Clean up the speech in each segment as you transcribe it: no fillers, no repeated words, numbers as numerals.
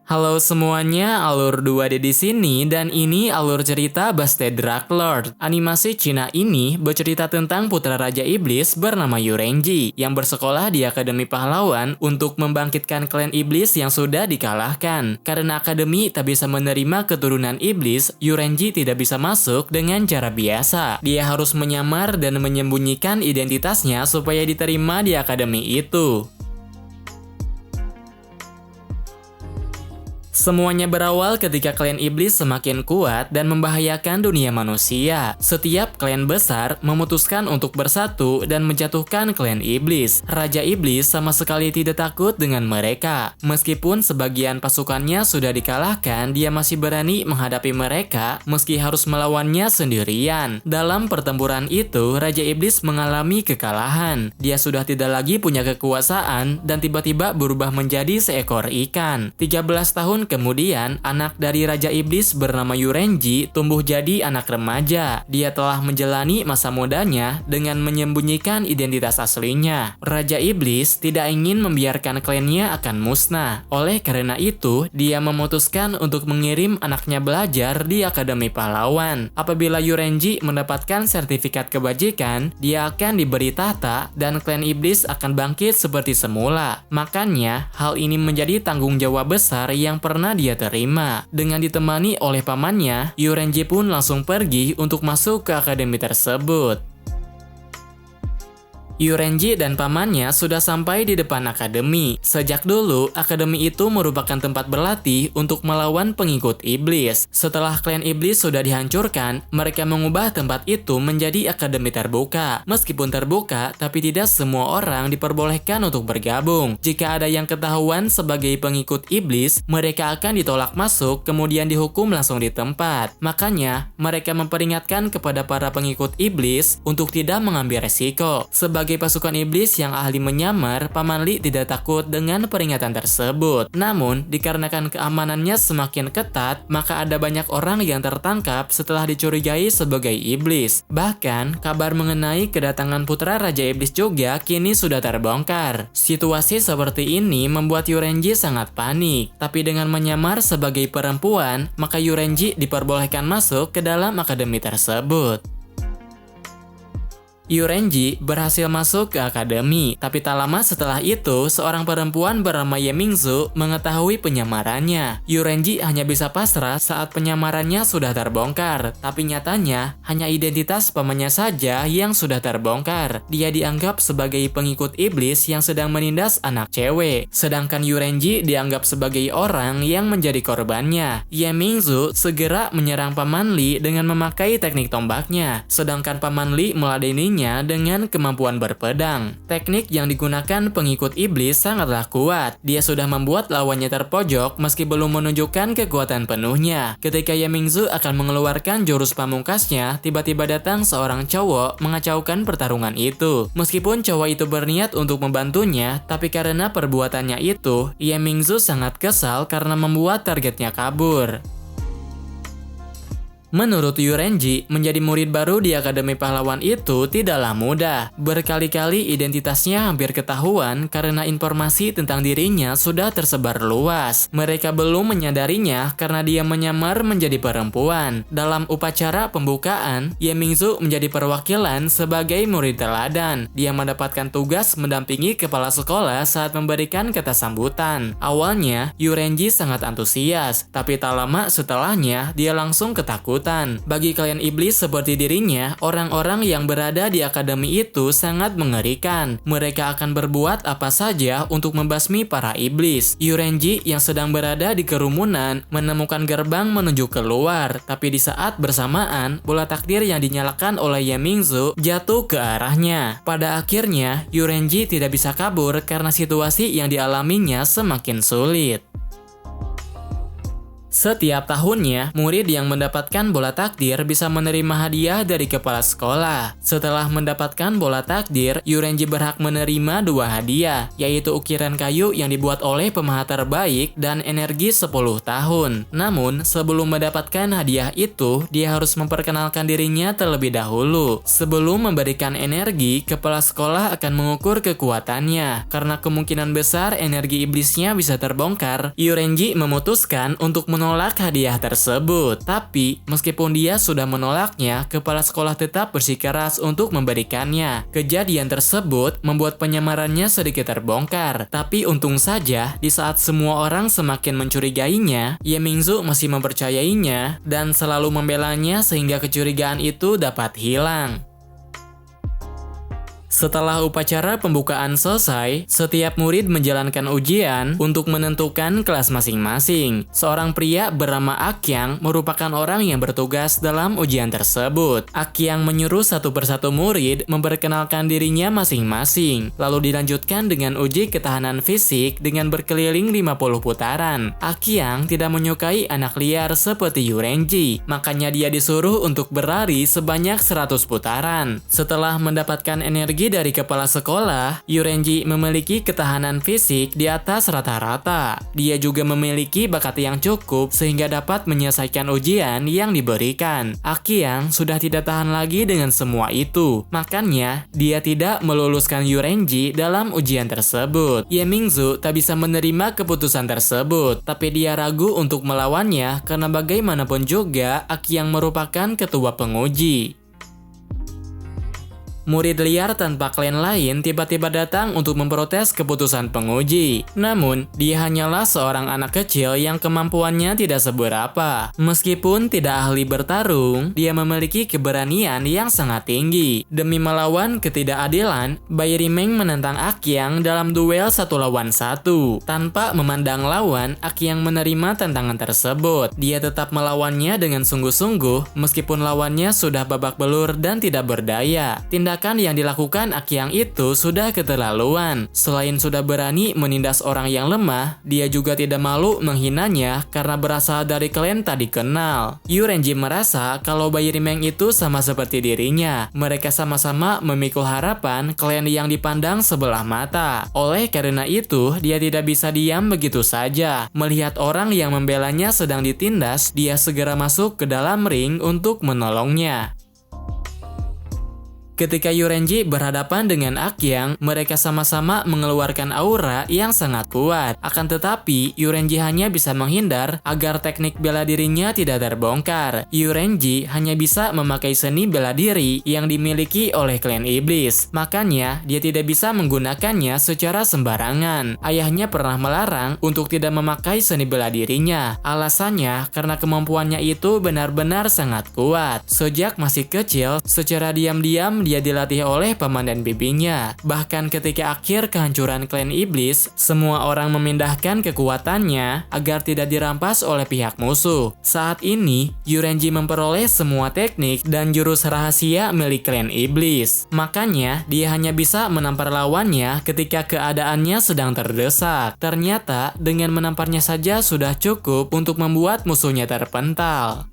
Halo semuanya, Alur 2D di sini dan ini alur cerita Busted Drug Lord. Animasi Cina ini bercerita tentang putra Raja Iblis bernama Yurenji yang bersekolah di Akademi Pahlawan untuk membangkitkan klan Iblis yang sudah dikalahkan. Karena Akademi tak bisa menerima keturunan Iblis, Yurenji tidak bisa masuk dengan cara biasa. Dia harus menyamar dan menyembunyikan identitasnya supaya diterima di Akademi itu. Semuanya berawal ketika klan iblis semakin kuat dan membahayakan dunia manusia. Setiap klan besar memutuskan untuk bersatu dan menjatuhkan klan iblis. Raja Iblis sama sekali tidak takut dengan mereka. Meskipun sebagian pasukannya sudah dikalahkan, dia masih berani menghadapi mereka meski harus melawannya sendirian. Dalam pertempuran itu, Raja Iblis mengalami kekalahan. Dia sudah tidak lagi punya kekuasaan dan tiba-tiba berubah menjadi seekor ikan. 13 tahun kemudian, anak dari Raja Iblis bernama Yurenji tumbuh jadi anak remaja. Dia telah menjalani masa mudanya dengan menyembunyikan identitas aslinya. Raja Iblis tidak ingin membiarkan klannya akan musnah. Oleh karena itu, dia memutuskan untuk mengirim anaknya belajar di Akademi Pahlawan. Apabila Yurenji mendapatkan sertifikat kebajikan, dia akan diberi tahta dan klan Iblis akan bangkit seperti semula. Makanya, hal ini menjadi tanggung jawab besar yang pernah dia terima. Dengan ditemani oleh pamannya, Yurenji pun langsung pergi untuk masuk ke akademi tersebut. Yurenji dan pamannya sudah sampai di depan akademi. Sejak dulu, akademi itu merupakan tempat berlatih untuk melawan pengikut iblis. Setelah klan iblis sudah dihancurkan, mereka mengubah tempat itu menjadi akademi terbuka. Meskipun terbuka, tapi tidak semua orang diperbolehkan untuk bergabung. Jika ada yang ketahuan sebagai pengikut iblis, mereka akan ditolak masuk kemudian dihukum langsung di tempat. Makanya, mereka memperingatkan kepada para pengikut iblis untuk tidak mengambil resiko. Sebagai pasukan iblis yang ahli menyamar, Paman Li tidak takut dengan peringatan tersebut. Namun, dikarenakan keamanannya semakin ketat, maka ada banyak orang yang tertangkap setelah dicurigai sebagai iblis. Bahkan, kabar mengenai kedatangan putra Raja Iblis juga kini sudah terbongkar. Situasi seperti ini membuat Yurenji sangat panik. Tapi dengan menyamar sebagai perempuan, maka Yurenji diperbolehkan masuk ke dalam akademi tersebut. Yurenji berhasil masuk ke akademi, tapi tak lama setelah itu, seorang perempuan bernama Ye Mingzu mengetahui penyamarannya. Yurenji hanya bisa pasrah saat penyamarannya sudah terbongkar, tapi nyatanya hanya identitas pamannya saja yang sudah terbongkar. Dia dianggap sebagai pengikut iblis yang sedang menindas anak cewek, sedangkan Yurenji dianggap sebagai orang yang menjadi korbannya. Ye Mingzu segera menyerang Paman Li dengan memakai teknik tombaknya, sedangkan Paman Li meladeninya dengan kemampuan berpedang. Teknik yang digunakan pengikut iblis sangatlah kuat. Dia sudah membuat lawannya terpojok meski belum menunjukkan kekuatan penuhnya. Ketika Ye Mingzu akan mengeluarkan jurus pamungkasnya, tiba-tiba datang seorang cowok mengacaukan pertarungan itu. Meskipun cowok itu berniat untuk membantunya, tapi karena perbuatannya itu, Ye Mingzu sangat kesal karena membuat targetnya kabur. Menurut Yurenji, menjadi murid baru di Akademi Pahlawan itu tidaklah mudah. Berkali-kali identitasnya hampir ketahuan karena informasi tentang dirinya sudah tersebar luas. Mereka belum menyadarinya karena dia menyamar menjadi perempuan. Dalam upacara pembukaan, Ye Mingzu menjadi perwakilan sebagai murid teladan. Dia mendapatkan tugas mendampingi kepala sekolah saat memberikan kata sambutan. Awalnya, Yurenji sangat antusias, tapi tak lama setelahnya, dia langsung ketakutan. Bagi kalian iblis seperti dirinya, orang-orang yang berada di akademi itu sangat mengerikan. Mereka akan berbuat apa saja untuk membasmi para iblis. Yurenji yang sedang berada di kerumunan menemukan gerbang menuju keluar, tapi di saat bersamaan, bola takdir yang dinyalakan oleh Ye Mingzu jatuh ke arahnya. Pada akhirnya, Yurenji tidak bisa kabur karena situasi yang dialaminya semakin sulit. Setiap tahunnya, murid yang mendapatkan bola takdir bisa menerima hadiah dari kepala sekolah. Setelah mendapatkan bola takdir, Yurenji berhak menerima 2 hadiah, yaitu ukiran kayu yang dibuat oleh pemahat terbaik dan energi 10 tahun. Namun, sebelum mendapatkan hadiah itu, dia harus memperkenalkan dirinya terlebih dahulu. Sebelum memberikan energi, kepala sekolah akan mengukur kekuatannya. Karena kemungkinan besar energi iblisnya bisa terbongkar, Yurenji memutuskan untuk menolak hadiah tersebut. Tapi, meskipun dia sudah menolaknya, kepala sekolah tetap bersikeras untuk memberikannya. Kejadian tersebut membuat penyamarannya sedikit terbongkar. Tapi untung saja, di saat semua orang semakin mencurigainya, Ye Mingzu masih mempercayainya dan selalu membelanya sehingga kecurigaan itu dapat hilang. Setelah upacara pembukaan selesai, setiap murid menjalankan ujian untuk menentukan kelas masing-masing. Seorang pria bernama Akyang merupakan orang yang bertugas dalam ujian tersebut. Akyang menyuruh satu persatu murid memperkenalkan dirinya masing-masing, lalu dilanjutkan dengan uji ketahanan fisik dengan berkeliling 50 putaran. Akyang tidak menyukai anak liar seperti Yurenji, makanya dia disuruh untuk berlari sebanyak 100 putaran. Setelah mendapatkan energi dari kepala sekolah, Yurenji memiliki ketahanan fisik di atas rata-rata. Dia juga memiliki bakat yang cukup sehingga dapat menyelesaikan ujian yang diberikan. Akyang sudah tidak tahan lagi dengan semua itu. Makanya, dia tidak meluluskan Yurenji dalam ujian tersebut. Ye Mingzu tak bisa menerima keputusan tersebut, tapi dia ragu untuk melawannya karena bagaimanapun juga Akyang merupakan ketua penguji. Murid liar tanpa klan lain tiba-tiba datang untuk memprotes keputusan penguji. Namun, dia hanyalah seorang anak kecil yang kemampuannya tidak seberapa. Meskipun tidak ahli bertarung, dia memiliki keberanian yang sangat tinggi. Demi melawan ketidakadilan, Bai Rimeng menantang Akyang dalam duel 1 lawan 1. Tanpa memandang lawan, Akyang menerima tantangan tersebut. Dia tetap melawannya dengan sungguh-sungguh, meskipun lawannya sudah babak belur dan tidak berdaya. Tindakan yang dilakukan Akyang itu sudah keterlaluan. Selain sudah berani menindas orang yang lemah, dia juga tidak malu menghinanya karena berasal dari klan tak dikenal. Yurenji merasa kalau Bai Rimeng itu sama seperti dirinya. Mereka sama-sama memikul harapan klan yang dipandang sebelah mata. Oleh karena itu, dia tidak bisa diam begitu saja. Melihat orang yang membelanya sedang ditindas, dia segera masuk ke dalam ring untuk menolongnya. Ketika Yurenji berhadapan dengan Akyang, mereka sama-sama mengeluarkan aura yang sangat kuat. Akan tetapi, Yurenji hanya bisa menghindar agar teknik bela dirinya tidak terbongkar. Yurenji hanya bisa memakai seni bela diri yang dimiliki oleh klan iblis. Makanya, dia tidak bisa menggunakannya secara sembarangan. Ayahnya pernah melarang untuk tidak memakai seni bela dirinya. Alasannya karena kemampuannya itu benar-benar sangat kuat. Sejak masih kecil, secara diam-diam dia dilatih oleh paman dan bibinya. Bahkan ketika akhir kehancuran klan iblis, semua orang memindahkan kekuatannya agar tidak dirampas oleh pihak musuh. Saat ini, Yurenji memperoleh semua teknik dan jurus rahasia milik klan iblis. Makanya, dia hanya bisa menampar lawannya ketika keadaannya sedang terdesak. Ternyata, dengan menamparnya saja sudah cukup untuk membuat musuhnya terpental.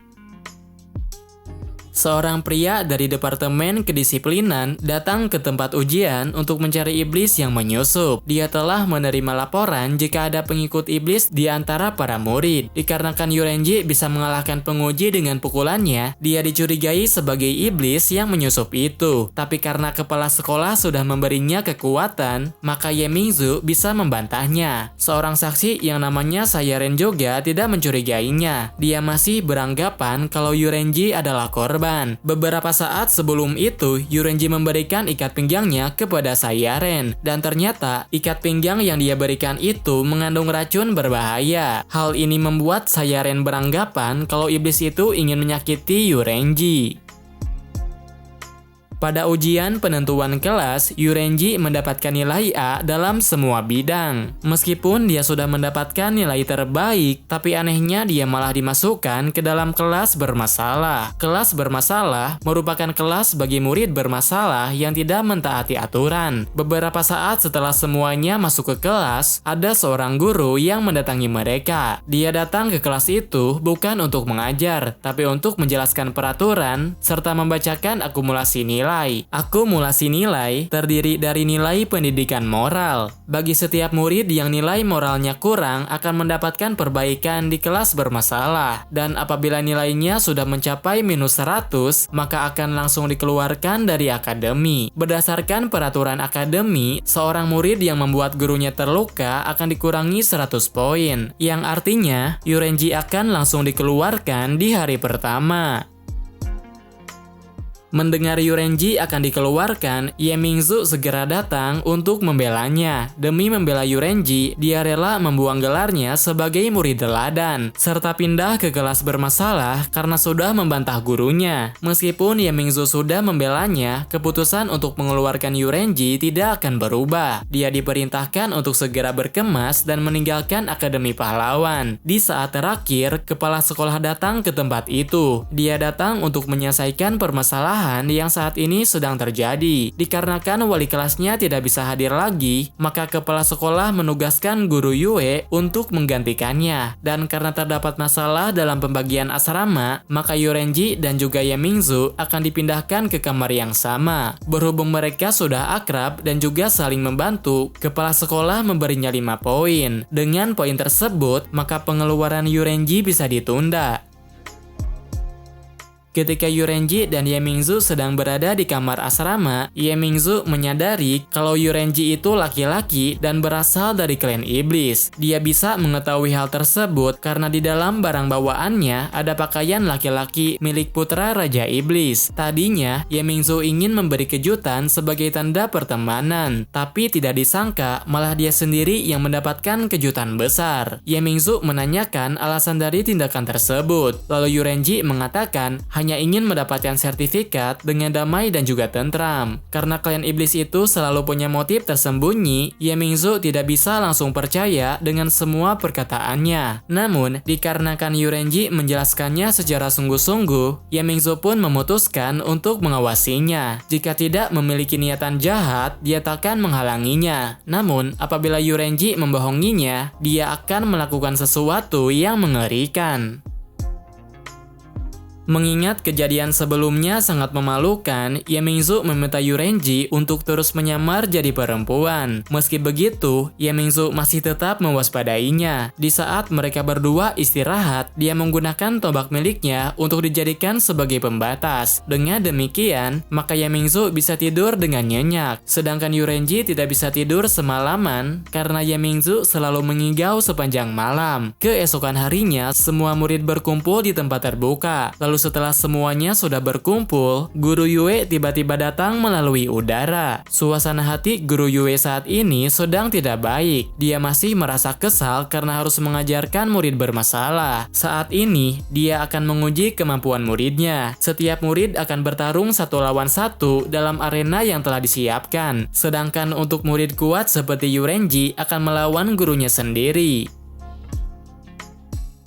Seorang pria dari Departemen Kedisiplinan datang ke tempat ujian untuk mencari iblis yang menyusup. Dia telah menerima laporan jika ada pengikut iblis di antara para murid. Dikarenakan Yurenji bisa mengalahkan penguji dengan pukulannya, dia dicurigai sebagai iblis yang menyusup itu. Tapi karena kepala sekolah sudah memberinya kekuatan, maka Ye Mingzu bisa membantahnya. Seorang saksi yang namanya Sayaren juga tidak mencurigainya. Dia masih beranggapan kalau Yurenji adalah korban. Beberapa saat sebelum itu, Yurenji memberikan ikat pinggangnya kepada Sayaren, dan ternyata ikat pinggang yang dia berikan itu mengandung racun berbahaya. Hal ini membuat Sayaren beranggapan kalau iblis itu ingin menyakiti Yurenji. Pada ujian penentuan kelas, Yurenji mendapatkan nilai A dalam semua bidang. Meskipun dia sudah mendapatkan nilai terbaik, tapi anehnya dia malah dimasukkan ke dalam kelas bermasalah. Kelas bermasalah merupakan kelas bagi murid bermasalah yang tidak mentaati aturan. Beberapa saat setelah semuanya masuk ke kelas, ada seorang guru yang mendatangi mereka. Dia datang ke kelas itu bukan untuk mengajar, tapi untuk menjelaskan peraturan serta membacakan akumulasi nilai. Akumulasi nilai terdiri dari nilai pendidikan moral. Bagi setiap murid yang nilai moralnya kurang akan mendapatkan perbaikan di kelas bermasalah. Dan apabila nilainya sudah mencapai -100, maka akan langsung dikeluarkan dari akademi. Berdasarkan peraturan akademi, seorang murid yang membuat gurunya terluka akan dikurangi 100 poin, yang artinya Yurenji akan langsung dikeluarkan di hari pertama. Mendengar Yurenji akan dikeluarkan, Ye Mingzu segera datang untuk membelanya. Demi membela Yurenji, dia rela membuang gelarnya sebagai murid teladan, serta pindah ke kelas bermasalah karena sudah membantah gurunya. Meskipun Ye Mingzu sudah membelanya, keputusan untuk mengeluarkan Yurenji tidak akan berubah. Dia diperintahkan untuk segera berkemas dan meninggalkan Akademi Pahlawan. Di saat terakhir, kepala sekolah datang ke tempat itu. Dia datang untuk menyelesaikan permasalahan yang saat ini sedang terjadi. Dikarenakan wali kelasnya tidak bisa hadir lagi, maka kepala sekolah menugaskan guru Yue untuk menggantikannya. Dan karena terdapat masalah dalam pembagian asrama, maka Yurenji dan juga Ye Mingzu akan dipindahkan ke kamar yang sama. Berhubung mereka sudah akrab dan juga saling membantu, kepala sekolah memberinya 5 poin. Dengan poin tersebut, maka pengeluaran Yurenji bisa ditunda. Ketika Yurenji dan Ye Mingzu sedang berada di kamar asrama, Ye Mingzu menyadari kalau Yurenji itu laki-laki dan berasal dari klan iblis. Dia bisa mengetahui hal tersebut karena di dalam barang bawaannya ada pakaian laki-laki milik putra Raja Iblis. Tadinya, Ye Mingzu ingin memberi kejutan sebagai tanda pertemanan, tapi tidak disangka malah dia sendiri yang mendapatkan kejutan besar. Ye Mingzu menanyakan alasan dari tindakan tersebut. Lalu Yurenji mengatakan hanya ingin mendapatkan sertifikat dengan damai dan juga tentram. Karena klan iblis itu selalu punya motif tersembunyi, Ye Mingzu tidak bisa langsung percaya dengan semua perkataannya. Namun, dikarenakan Yurenji menjelaskannya secara sungguh-sungguh, Ye Mingzu pun memutuskan untuk mengawasinya. Jika tidak memiliki niatan jahat, dia takkan menghalanginya. Namun, apabila Yurenji membohonginya, dia akan melakukan sesuatu yang mengerikan. Mengingat kejadian sebelumnya sangat memalukan, Ye Mingzu meminta Yurenji untuk terus menyamar jadi perempuan. Meski begitu, Ye Mingzu masih tetap mewaspadainya. Di saat mereka berdua istirahat, dia menggunakan tombak miliknya untuk dijadikan sebagai pembatas. Dengan demikian, maka Ye Mingzu bisa tidur dengan nyenyak. Sedangkan Yurenji tidak bisa tidur semalaman karena Ye Mingzu selalu mengigau sepanjang malam. Keesokan harinya, semua murid berkumpul di tempat terbuka. Lalu setelah semuanya sudah berkumpul, Guru Yue tiba-tiba datang melalui udara. Suasana hati Guru Yue saat ini sedang tidak baik. Dia masih merasa kesal karena harus mengajarkan murid bermasalah. Saat ini, dia akan menguji kemampuan muridnya. Setiap murid akan bertarung 1 lawan 1 dalam arena yang telah disiapkan. Sedangkan untuk murid kuat seperti Yurenji akan melawan gurunya sendiri.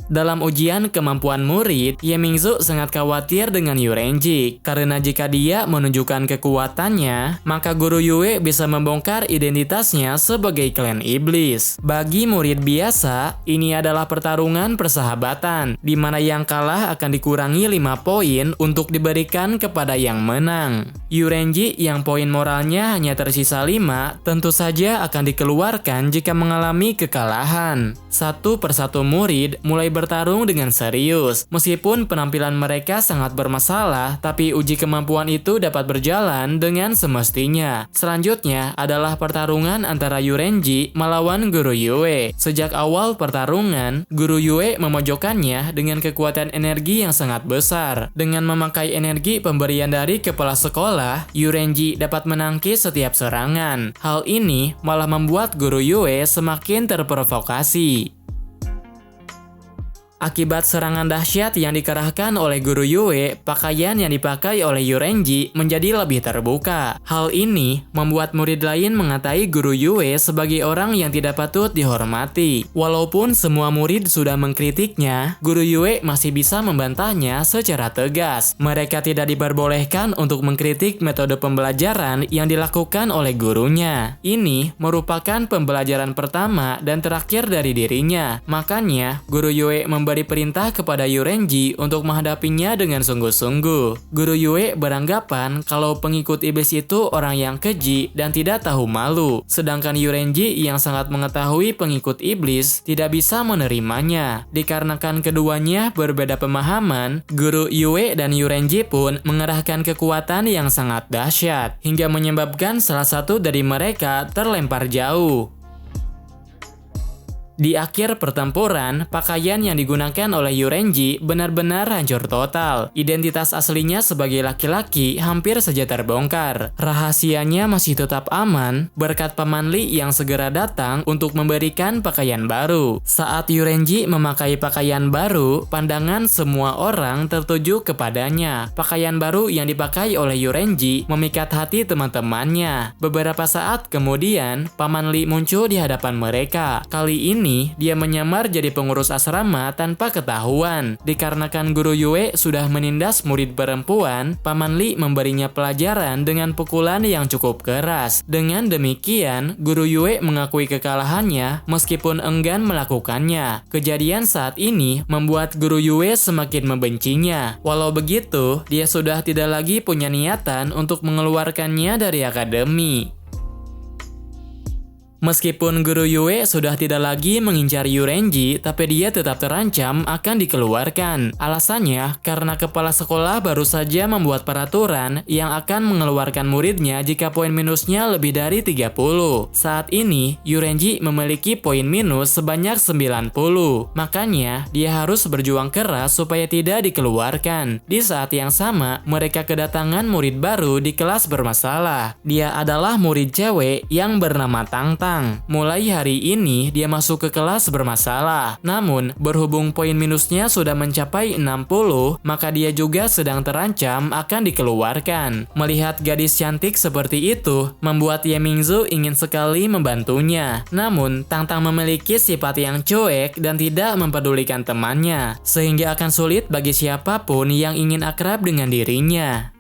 Dalam ujian kemampuan murid, Ye Mingzu sangat khawatir dengan Yurenji, karena jika dia menunjukkan kekuatannya, maka Guru Yue bisa membongkar identitasnya sebagai klan iblis. Bagi murid biasa, ini adalah pertarungan persahabatan, di mana yang kalah akan dikurangi 5 poin untuk diberikan kepada yang menang. Yurenji yang poin moralnya hanya tersisa 5, tentu saja akan dikeluarkan jika mengalami kekalahan. Satu persatu murid mulai bertarung dengan serius. Meskipun penampilan mereka sangat bermasalah, tapi uji kemampuan itu dapat berjalan dengan semestinya. Selanjutnya adalah pertarungan antara Yurenji melawan Guru Yue. Sejak awal pertarungan, Guru Yue memojokkannya dengan kekuatan energi yang sangat besar. Dengan memakai energi pemberian dari kepala sekolah, Yurenji dapat menangkis setiap serangan. Hal ini malah membuat Guru Yue semakin terprovokasi. Akibat serangan dahsyat yang dikerahkan oleh Guru Yue, pakaian yang dipakai oleh Yurenji menjadi lebih terbuka. Hal ini membuat murid lain mengatai Guru Yue sebagai orang yang tidak patut dihormati. Walaupun semua murid sudah mengkritiknya, Guru Yue masih bisa membantahnya secara tegas. Mereka tidak diperbolehkan untuk mengkritik metode pembelajaran yang dilakukan oleh gurunya. Ini merupakan pembelajaran pertama dan terakhir dari dirinya. Makanya, Guru Yue memberi perintah kepada Yurenji untuk menghadapinya dengan sungguh-sungguh. Guru Yue beranggapan kalau pengikut iblis itu orang yang keji dan tidak tahu malu. Sedangkan Yurenji yang sangat mengetahui pengikut iblis tidak bisa menerimanya. Dikarenakan keduanya berbeda pemahaman, Guru Yue dan Yurenji pun mengerahkan kekuatan yang sangat dahsyat, hingga menyebabkan salah satu dari mereka terlempar jauh. Di akhir pertempuran, pakaian yang digunakan oleh Yurenji benar-benar hancur total. Identitas aslinya sebagai laki-laki hampir saja terbongkar. Rahasianya masih tetap aman berkat Paman Li yang segera datang untuk memberikan pakaian baru. Saat Yurenji memakai pakaian baru, pandangan semua orang tertuju kepadanya. Pakaian baru yang dipakai oleh Yurenji memikat hati teman-temannya. Beberapa saat kemudian, Paman Li muncul di hadapan mereka. Kali ini dia menyamar jadi pengurus asrama tanpa ketahuan. Dikarenakan Guru Yue sudah menindas murid perempuan, Paman Li memberinya pelajaran dengan pukulan yang cukup keras. Dengan demikian, Guru Yue mengakui kekalahannya meskipun enggan melakukannya. Kejadian saat ini membuat Guru Yue semakin membencinya. Walau begitu, dia sudah tidak lagi punya niatan untuk mengeluarkannya dari akademi. Meskipun Guru Yue sudah tidak lagi mengincar Yurenji, tapi dia tetap terancam akan dikeluarkan. Alasannya karena kepala sekolah baru saja membuat peraturan yang akan mengeluarkan muridnya jika poin minusnya lebih dari 30. Saat ini, Yurenji memiliki poin minus sebanyak 90. Makanya, dia harus berjuang keras supaya tidak dikeluarkan. Di saat yang sama, mereka kedatangan murid baru di kelas bermasalah. Dia adalah murid cewek yang bernama Tangtang. Mulai hari ini dia masuk ke kelas bermasalah. Namun, berhubung poin minusnya sudah mencapai 60, maka dia juga sedang terancam akan dikeluarkan. Melihat gadis cantik seperti itu, membuat Ye Mingzu ingin sekali membantunya. Namun, Tangtang memiliki sifat yang cuek dan tidak mempedulikan temannya, sehingga akan sulit bagi siapapun yang ingin akrab dengan dirinya.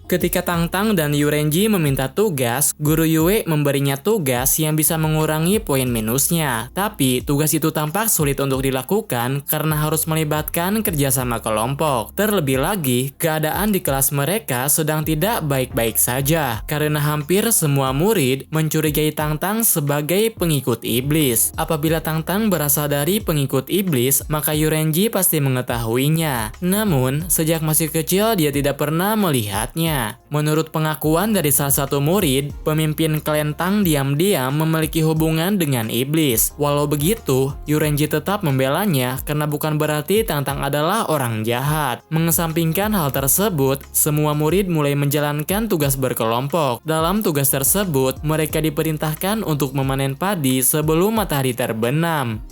Ketika Tangtang dan Yurenji meminta tugas, Guru Yue memberinya tugas yang bisa mengurangi poin minusnya. Tapi tugas itu tampak sulit untuk dilakukan karena harus melibatkan kerjasama kelompok. Terlebih lagi, keadaan di kelas mereka sedang tidak baik-baik saja karena hampir semua murid mencurigai Tangtang sebagai pengikut iblis. Apabila Tangtang berasal dari pengikut iblis, maka Yurenji pasti mengetahuinya. Namun, sejak masih kecil dia tidak pernah melihatnya. Menurut pengakuan dari salah satu murid, pemimpin klan Tang diam-diam memiliki hubungan dengan iblis. Walau begitu, Yurenji tetap membelanya karena bukan berarti Tangtang adalah orang jahat. Mengesampingkan hal tersebut, semua murid mulai menjalankan tugas berkelompok. Dalam tugas tersebut, mereka diperintahkan untuk memanen padi sebelum matahari terbenam.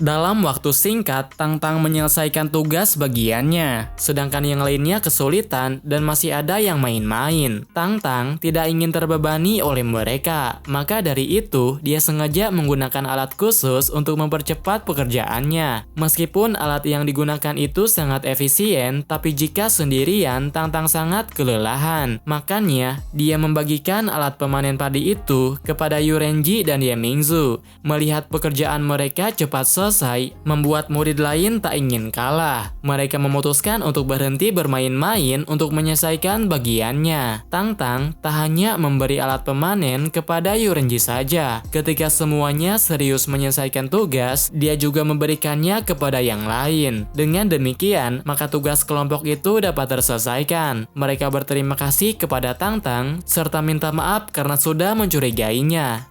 Dalam waktu singkat, Tangtang menyelesaikan tugas bagiannya, sedangkan yang lainnya kesulitan dan masih ada yang main-main. Tangtang tidak ingin terbebani oleh mereka, maka dari itu dia sengaja menggunakan alat khusus untuk mempercepat pekerjaannya. Meskipun alat yang digunakan itu sangat efisien, tapi jika sendirian, Tangtang sangat kelelahan. Makanya, dia membagikan alat pemanen padi itu kepada Yurenji dan Ye Mingzu. Melihat pekerjaan mereka cepat selesai, membuat murid lain tak ingin kalah. Mereka memutuskan untuk berhenti bermain-main untuk menyelesaikan bagiannya. Tangtang tak hanya memberi alat pemanen kepada Yurenji saja. Ketika semuanya serius menyelesaikan tugas, dia juga memberikannya kepada yang lain. Dengan demikian, maka tugas kelompok itu dapat terselesaikan. Mereka berterima kasih kepada Tangtang serta minta maaf karena sudah mencurigainya.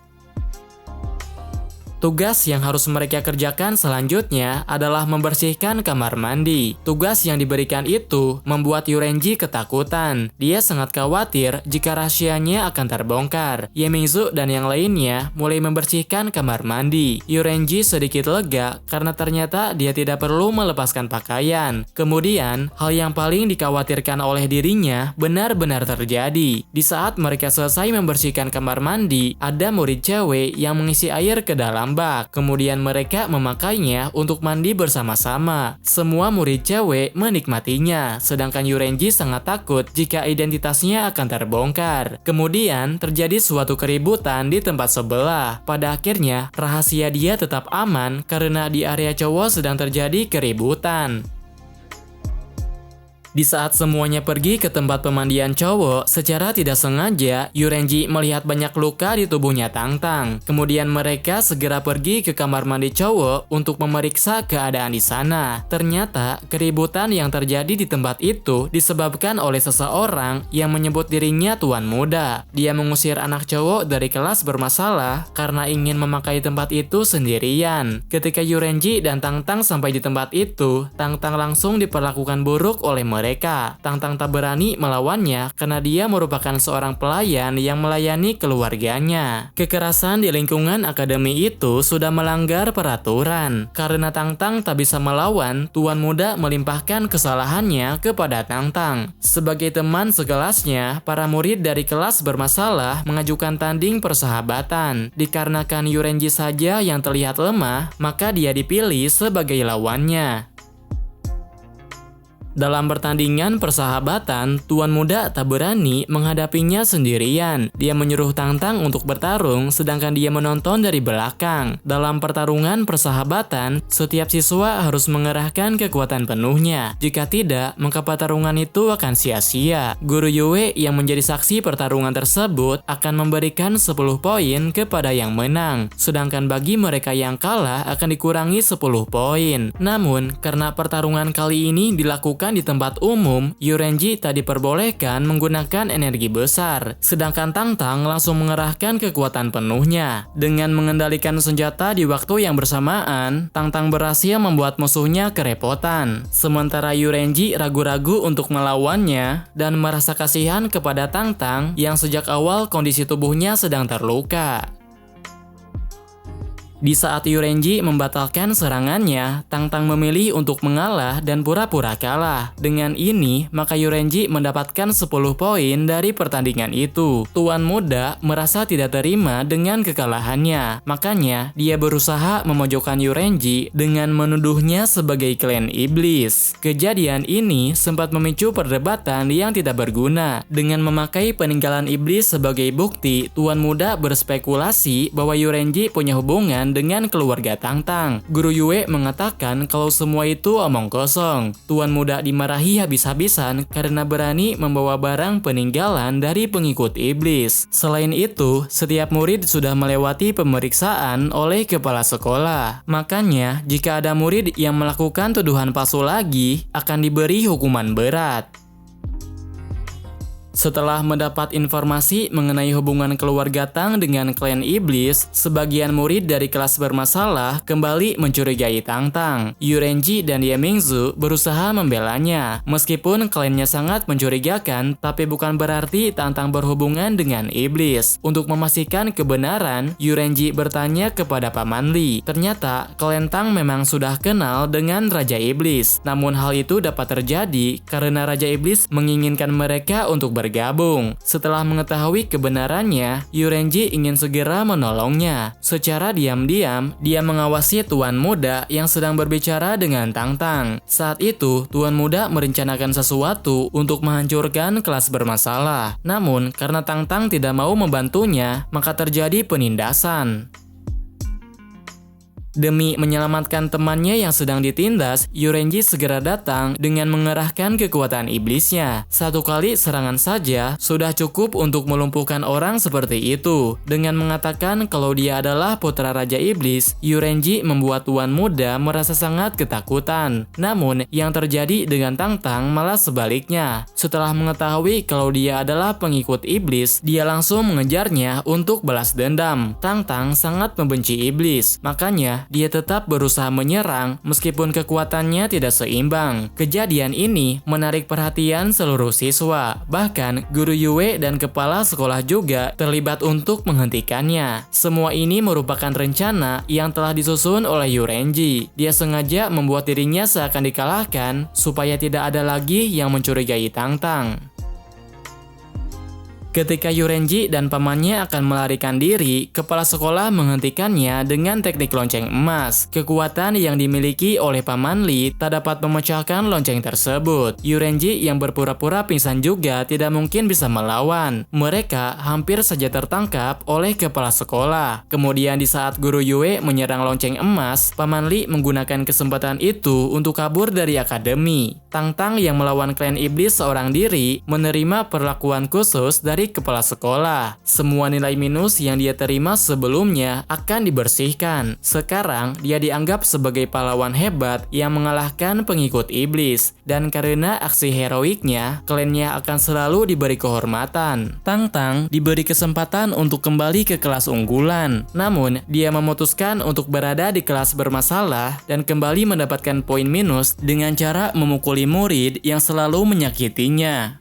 Tugas yang harus mereka kerjakan selanjutnya adalah membersihkan kamar mandi. Tugas yang diberikan itu membuat Yurenji ketakutan. Dia sangat khawatir jika rahasianya akan terbongkar. Yemingzu dan yang lainnya mulai membersihkan kamar mandi. Yurenji sedikit lega karena ternyata dia tidak perlu melepaskan pakaian. Kemudian, hal yang paling dikhawatirkan oleh dirinya benar-benar terjadi. Di saat mereka selesai membersihkan kamar mandi, ada murid cewek yang mengisi air ke dalam bak. Kemudian mereka memakainya untuk mandi bersama-sama. Semua murid cewek menikmatinya, sedangkan Yurenji sangat takut jika identitasnya akan terbongkar. Kemudian terjadi suatu keributan di tempat sebelah. Pada akhirnya, rahasia dia tetap aman karena di area cowok sedang terjadi keributan. Di saat semuanya pergi ke tempat pemandian cowok, secara tidak sengaja, Yurenji melihat banyak luka di tubuhnya Tangtang. Kemudian mereka segera pergi ke kamar mandi cowok untuk memeriksa keadaan di sana. Ternyata, keributan yang terjadi di tempat itu disebabkan oleh seseorang yang menyebut dirinya Tuan Muda. Dia mengusir anak cowok dari kelas bermasalah karena ingin memakai tempat itu sendirian. Ketika Yurenji dan Tangtang sampai di tempat itu, Tangtang langsung diperlakukan buruk oleh mereka. Tangtang tak berani melawannya karena dia merupakan seorang pelayan yang melayani keluarganya. Kekerasan di lingkungan akademi itu sudah melanggar peraturan. Karena Tangtang tak bisa melawan, Tuan Muda melimpahkan kesalahannya kepada Tangtang. Sebagai teman sekelasnya, para murid dari kelas bermasalah mengajukan tanding persahabatan. Dikarenakan Yurenji saja yang terlihat lemah, maka dia dipilih sebagai lawannya. Dalam pertandingan persahabatan, Tuan Muda tak berani menghadapinya sendirian. Dia menyuruh Tangtang untuk bertarung, sedangkan dia menonton dari belakang. Dalam pertarungan persahabatan, setiap siswa harus mengerahkan kekuatan penuhnya. Jika tidak, maka pertarungan itu akan sia-sia. Guru Yue yang menjadi saksi pertarungan tersebut akan memberikan 10 poin kepada yang menang. Sedangkan bagi mereka yang kalah akan dikurangi 10 poin. Namun, karena pertarungan kali ini dilakukan di tempat umum, Yurenji tak diperbolehkan menggunakan energi besar. Sedangkan Tangtang langsung mengerahkan kekuatan penuhnya. Dengan mengendalikan senjata di waktu yang bersamaan, Tangtang berhasil membuat musuhnya kerepotan. Sementara Yurenji ragu-ragu untuk melawannya dan merasa kasihan kepada Tangtang yang sejak awal kondisi tubuhnya sedang terluka. Di saat Yurenji membatalkan serangannya, Tangtang memilih untuk mengalah dan pura-pura kalah. Dengan ini, maka Yurenji mendapatkan 10 poin dari pertandingan itu. Tuan Muda merasa tidak terima dengan kekalahannya. Makanya, dia berusaha memojokkan Yurenji dengan menuduhnya sebagai klan iblis. Kejadian ini sempat memicu perdebatan yang tidak berguna. Dengan memakai peninggalan iblis sebagai bukti, Tuan Muda berspekulasi bahwa Yurenji punya hubungan dengan keluarga Tangtang. Guru Yue mengatakan kalau semua itu omong kosong. Tuan Muda dimarahi habis-habisan karena berani membawa barang peninggalan dari pengikut iblis. Selain itu, setiap murid sudah melewati pemeriksaan oleh kepala sekolah. Makanya, jika ada murid yang melakukan tuduhan palsu lagi, akan diberi hukuman berat. Setelah mendapat informasi mengenai hubungan keluarga Tang dengan klan iblis, sebagian murid dari kelas bermasalah kembali mencurigai Tangtang. Yurenji dan Yemingzu berusaha membelanya. Meskipun klannya sangat mencurigakan, tapi bukan berarti Tangtang berhubungan dengan iblis. Untuk memastikan kebenaran, Yurenji bertanya kepada Paman Li. Ternyata, klan Tang memang sudah kenal dengan Raja Iblis. Namun hal itu dapat terjadi karena Raja Iblis menginginkan mereka untuk bergabung. Setelah mengetahui kebenarannya, Yurenji ingin segera menolongnya. Secara diam-diam, dia mengawasi Tuan Muda yang sedang berbicara dengan Tangtang. Saat itu, Tuan Muda merencanakan sesuatu untuk menghancurkan kelas bermasalah. Namun, karena Tangtang tidak mau membantunya, maka terjadi penindasan. Demi menyelamatkan temannya yang sedang ditindas, Yurenji segera datang dengan mengerahkan kekuatan iblisnya. Satu kali serangan saja sudah cukup untuk melumpuhkan orang seperti itu. Dengan mengatakan kalau dia adalah putra Raja Iblis, Yurenji membuat tuan muda merasa sangat ketakutan. Namun, yang terjadi dengan Tang-Tang malah sebaliknya. Setelah mengetahui kalau dia adalah pengikut iblis, dia langsung mengejarnya untuk balas dendam. Tang-Tang sangat membenci iblis, makanya dia tetap berusaha menyerang meskipun kekuatannya tidak seimbang. Kejadian ini menarik perhatian seluruh siswa, bahkan guru Yue dan kepala sekolah juga terlibat untuk menghentikannya. Semua ini merupakan rencana yang telah disusun oleh Yurenji. Dia sengaja membuat dirinya seakan dikalahkan supaya tidak ada lagi yang mencurigai Tang-Tang. Ketika Yurenji dan pamannya akan melarikan diri, kepala sekolah menghentikannya dengan teknik lonceng emas. Kekuatan yang dimiliki oleh Paman Li tak dapat memecahkan lonceng tersebut. Yurenji yang berpura-pura pingsan juga tidak mungkin bisa melawan. Mereka hampir saja tertangkap oleh kepala sekolah. Kemudian di saat guru Yue menyerang lonceng emas, Paman Li menggunakan kesempatan itu untuk kabur dari akademi. Tang-Tang yang melawan klan iblis seorang diri menerima perlakuan khusus dari kepala sekolah. Semua nilai minus yang dia terima sebelumnya akan dibersihkan. Sekarang dia dianggap sebagai pahlawan hebat yang mengalahkan pengikut iblis. Dan karena aksi heroiknya, klannya akan selalu diberi kehormatan. Tang-Tang diberi kesempatan untuk kembali ke kelas unggulan. Namun, dia memutuskan untuk berada di kelas bermasalah dan kembali mendapatkan poin minus dengan cara memukuli murid yang selalu menyakitinya.